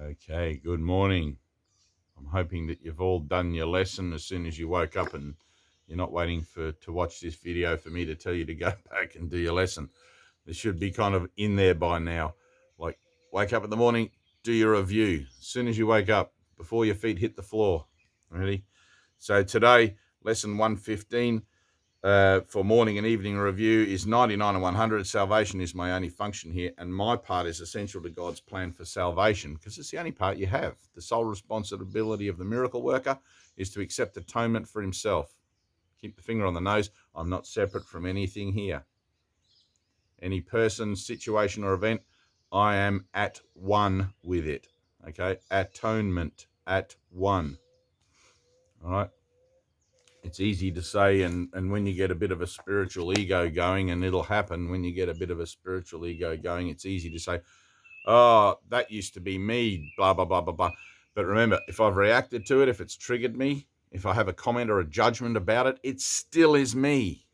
Okay, good morning. I'm hoping that you've all done your lesson as soon as you woke up and you're not waiting to watch this video for me to tell you to go back and do your lesson. This should be kind of in there by now. Like, wake up in the morning, do your review. As soon as you wake up, before your feet hit the floor. Ready? So today, lesson 115, for morning and evening review is 99 and 100. Salvation is my only function here, and my part is essential to God's plan for salvation because it's the only part you have. The sole responsibility of the miracle worker is to accept atonement for himself. Keep the finger on the nose. I'm not separate from anything here. Any person, situation, or event, I am at one with it. Okay? Atonement, at one. All right? It's easy to say, and when you get a bit of a spiritual ego going, and it'll happen when you get a bit of a spiritual ego going, it's easy to say, oh, that used to be me, blah, blah, blah, blah, blah. But remember, if I've reacted to it, if it's triggered me, if I have a comment or a judgment about it, it still is me.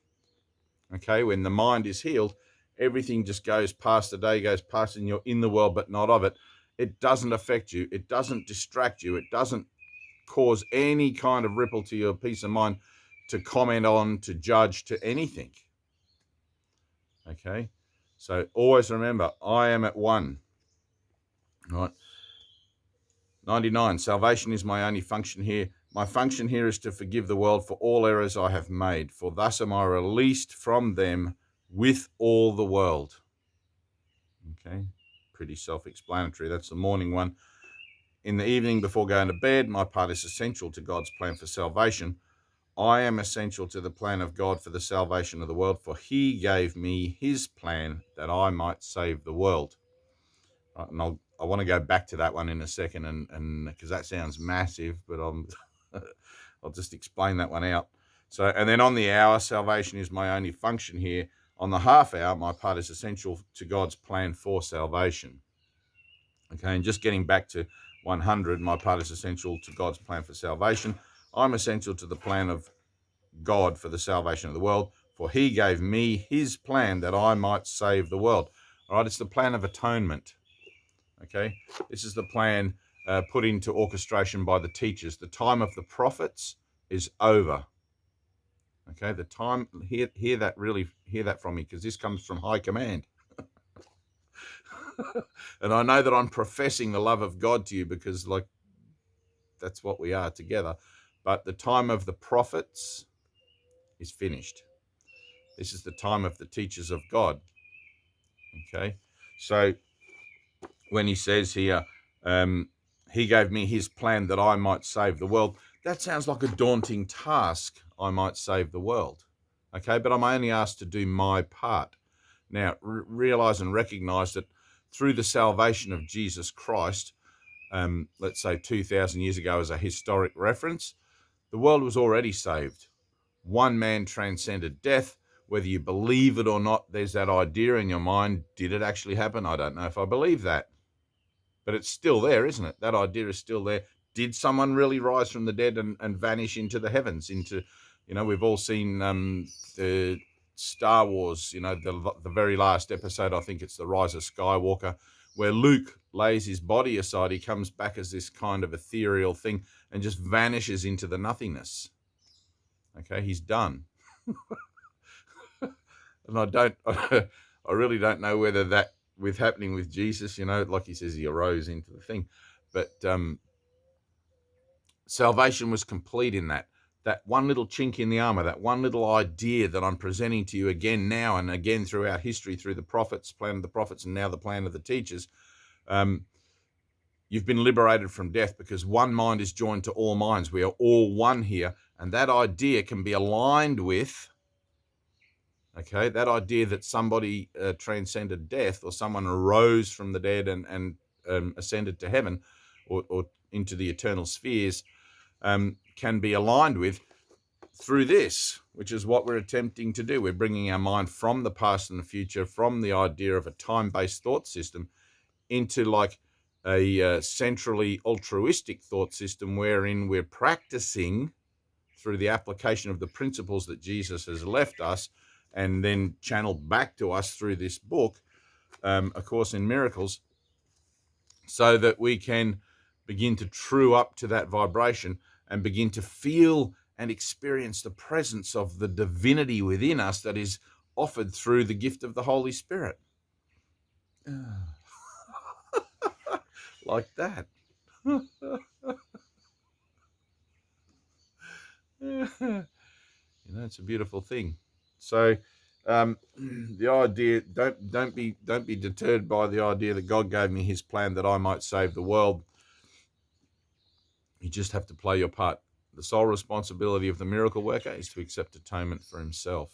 Okay, when the mind is healed, everything just goes past, the day goes past, and you're in the world, but not of it. It doesn't affect you. It doesn't distract you. It doesn't cause any kind of ripple to your peace of mind to comment on, to judge, to anything. Okay, so always remember, I am at one. All right. 99, salvation is my only function here. My function here is to forgive the world for all errors I have made, for thus am I released from them with all the world. Okay, pretty self-explanatory. That's the morning one. In the evening, before going to bed, my part is essential to God's plan for salvation. I am essential to the plan of God for the salvation of the world, for he gave me his plan that I might save the world. Right, and I want to go back to that one in a second, and because that sounds massive, but I'll just explain that one out. So, and then on the hour, salvation is my only function here. On the half hour, my part is essential to God's plan for salvation. Okay, and just getting back to 100, my part is essential to God's plan for salvation. I'm essential to the plan of God for the salvation of the world, for he gave me his plan that I might save the world. All right, it's the plan of atonement. Okay, this is the plan put into orchestration by the teachers. The time of the prophets is over. Okay, the time, hear that from me, because this comes from high command. And I know that I'm professing the love of God to you because, like, that's what we are together. But the time of the prophets is finished. This is the time of the teachers of God. Okay, so when he says here, he gave me his plan that I might save the world, that sounds like a daunting task. I might save the world. Okay, but I'm only asked to do my part. Now, realize and recognize that through the salvation of Jesus Christ, let's say 2,000 years ago as a historic reference, the world was already saved. One man transcended death. Whether you believe it or not, there's that idea in your mind. Did it actually happen? I don't know if I believe that. But it's still there, isn't it? That idea is still there. Did someone really rise from the dead and vanish into the heavens? We've all seen the Star Wars, the very last episode, I think it's The Rise of Skywalker, where Luke lays his body aside. He comes back as this kind of ethereal thing and just vanishes into the nothingness. Okay, he's done. And I really don't know whether that with happening with Jesus, like he says, he arose into the thing, but salvation was complete in that one little chink in the armor, that one little idea that I'm presenting to you again now and again throughout history, through the prophets, plan of the prophets, and now the plan of the teachers. You've been liberated from death because one mind is joined to all minds. We are all one here, and that idea can be aligned with, okay, that idea that somebody transcended death, or someone arose from the dead and ascended to heaven or into the eternal spheres, can be aligned with through this, which is what we're attempting to do. We're bringing our mind from the past and the future, from the idea of a time-based thought system into like a centrally altruistic thought system, wherein we're practicing through the application of the principles that Jesus has left us and then channeled back to us through this book, A Course in Miracles, so that we can begin to true up to that vibration and begin to feel and experience the presence of the divinity within us that is offered through the gift of the Holy Spirit. Like that. It's a beautiful thing. So the idea, don't be deterred by the idea that God gave me his plan that I might save the world. You just have to play your part. The sole responsibility of the miracle worker is to accept atonement for himself.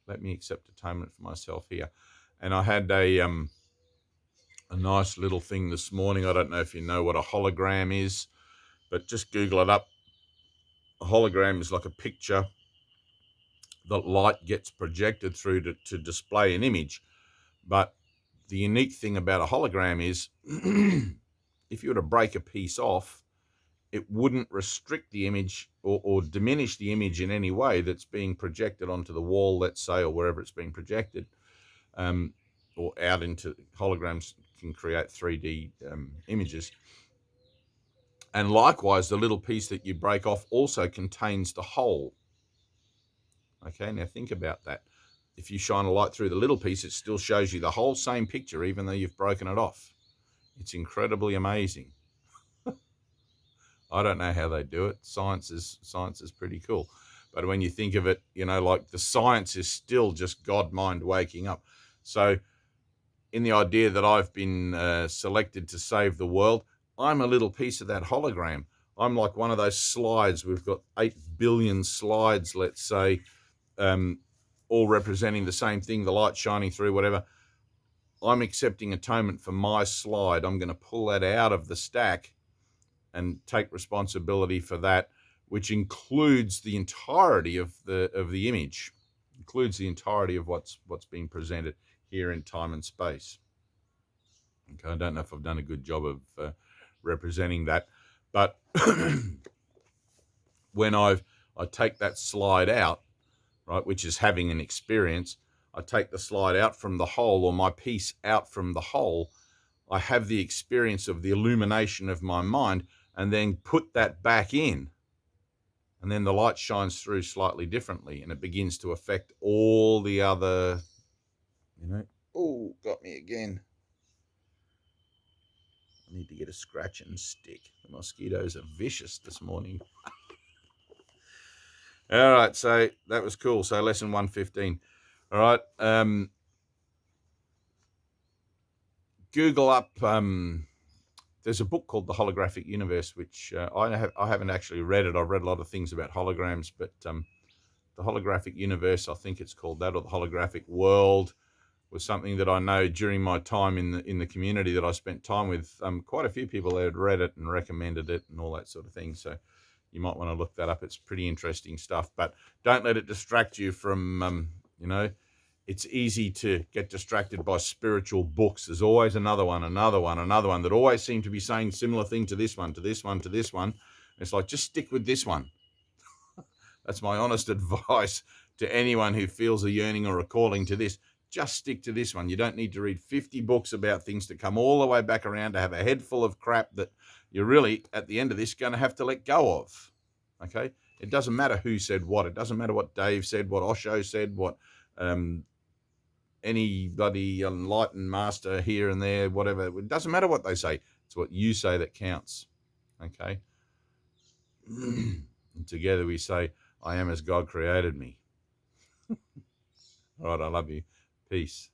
Let me accept atonement for myself here. And I had a nice little thing this morning. I don't know if you know what a hologram is, but just Google it up. A hologram is like a picture that light gets projected through to display an image. But the unique thing about a hologram is if you were to break a piece off, it wouldn't restrict the image or diminish the image in any way that's being projected onto the wall, let's say, or wherever it's being projected, or out into holograms can create 3D images. And likewise, the little piece that you break off also contains the whole. Okay, now think about that. If you shine a light through the little piece, it still shows you the whole same picture, even though you've broken it off. It's incredibly amazing. I don't know how they do it. Science is pretty cool. But when you think of it, like the science is still just God mind waking up. So in the idea that I've been selected to save the world, I'm a little piece of that hologram. I'm like one of those slides. We've got 8 billion slides, let's say, all representing the same thing, the light shining through, whatever. I'm accepting atonement for my slide. I'm going to pull that out of the stack and take responsibility for that, which includes the entirety of the image, includes the entirety of what's being presented here in time and space. Okay, I don't know if I've done a good job of representing that, but when I take that slide out, right, which is having an experience, I take the slide out from the whole, or my piece out from the whole, I have the experience of the illumination of my mind, and then put that back in. And then the light shines through slightly differently, and it begins to affect all the other, oh, got me again. I need to get a scratch and stick. The mosquitoes are vicious this morning. All right, so that was cool. So lesson 115. All right, Google up. There's a book called The Holographic Universe, which I haven't actually read it. I've read a lot of things about holograms, but The Holographic Universe, I think it's called that, or The Holographic World, was something that I know during my time in the community that I spent time with. Quite a few people that had read it and recommended it and all that sort of thing. So you might want to look that up. It's pretty interesting stuff. But don't let it distract you from, it's easy to get distracted by spiritual books. There's always another one that always seem to be saying similar thing to this one, to this one, to this one. It's like, just stick with this one. That's my honest advice to anyone who feels a yearning or a calling to this. Just stick to this one. You don't need to read 50 books about things to come all the way back around to have a head full of crap that you're really, at the end of this, going to have to let go of. Okay? It doesn't matter who said what. It doesn't matter what Dave said, what Osho said, what any bloody enlightened master here and there, whatever. It doesn't matter what they say. It's what you say that counts. Okay? And together we say, I am as God created me. All right, I love you. Peace.